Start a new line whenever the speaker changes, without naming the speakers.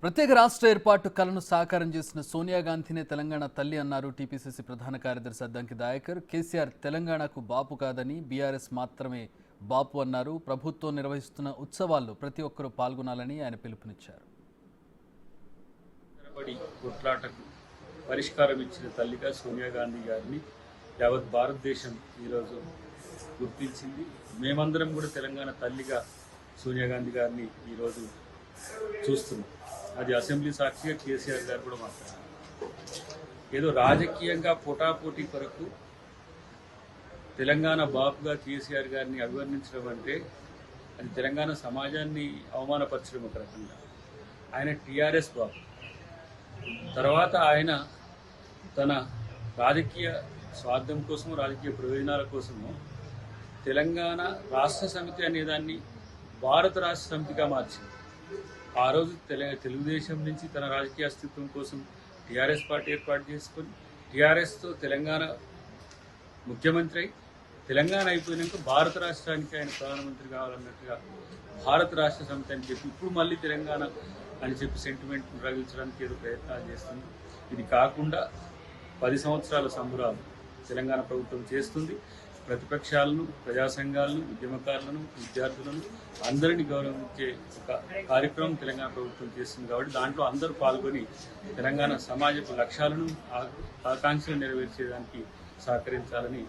ప్రత్యేక రాష్ట్ర ఏర్పాటు కలను సాకారం చేసిన సోనియా గాంధీనే తెలంగాణ తల్లి అన్నారు టీపీసీసీ ప్రధాన కార్యదర్శి అద్దంకి దయాకర్. కేసీఆర్ తెలంగాణకు బాపు కాదని బీఆర్ఎస్ మాత్రమే బాపు అన్నారు. ప్రభుత్వం నిర్వహిస్తున్న ఉత్సవాల్లో ప్రతి ఒక్కరూ పాల్గొనాలని ఆయన పిలుపునిచ్చారు.
కొట్లాటకు పరిష్కారం ఇచ్చిన తల్లిగా సోనియా గాంధీ గారిని యావత్ భారతదేశం ఈరోజు గుర్తించింది. మేమందరం కూడా తెలంగాణ తల్లిగా సోనియా గాంధీ గారిని ఈరోజు చూస్తున్నాం. అది అసెంబ్లీ సాక్షిగా కేసీఆర్ గారు కూడా మాట్లాడారు. ఏదో రాజకీయంగా పోటాపోటీ కొరకు తెలంగాణ బాపుగా కేసీఆర్ గారిని అభివర్ణించడం అంటే అది తెలంగాణ సమాజాన్ని అవమానపరచడం ఒక రకంగా. ఆయన టీఆర్ఎస్ బాపు, తర్వాత ఆయన తన రాజకీయ స్వార్థం కోసము, రాజకీయ ప్రయోజనాల కోసము తెలంగాణ రాష్ట్ర సమితి అనేదాన్ని భారత రాష్ట్ర సమితిగా మార్చింది. ఆ రోజు తెలుగుదేశం నుంచి తన రాజకీయ అస్తిత్వం కోసం టీఆర్ఎస్ పార్టీ ఏర్పాటు చేసుకొని టీఆర్ఎస్తో తెలంగాణ ముఖ్యమంత్రి అయి తెలంగాణ అయిపోయినాక భారత రాష్ట్రానికి ఆయన ప్రధానమంత్రి కావాలన్నట్టుగా భారత రాష్ట్ర సమితి అని చెప్పి ఇప్పుడు మళ్ళీ తెలంగాణ అని చెప్పి సెంటిమెంట్ రగిల్చడానికి ఏదో ప్రయత్నాలు చేస్తుంది. ఇది కాకుండా 10 సంవత్సరాల సంబరాలు తెలంగాణ ప్రభుత్వం చేస్తుంది. ప్రతిపక్షాలను, ప్రజా సంఘాలను, ఉద్యమకారులను, విద్యార్థులను అందరినీ గౌరవించే ఒక కార్యక్రమం తెలంగాణ ప్రభుత్వం చేస్తుంది. కాబట్టి దాంట్లో అందరూ పాల్గొని తెలంగాణ సమాజపు లక్ష్యాలను, ఆకాంక్షలు నెరవేర్చేదానికి సహకరించాలని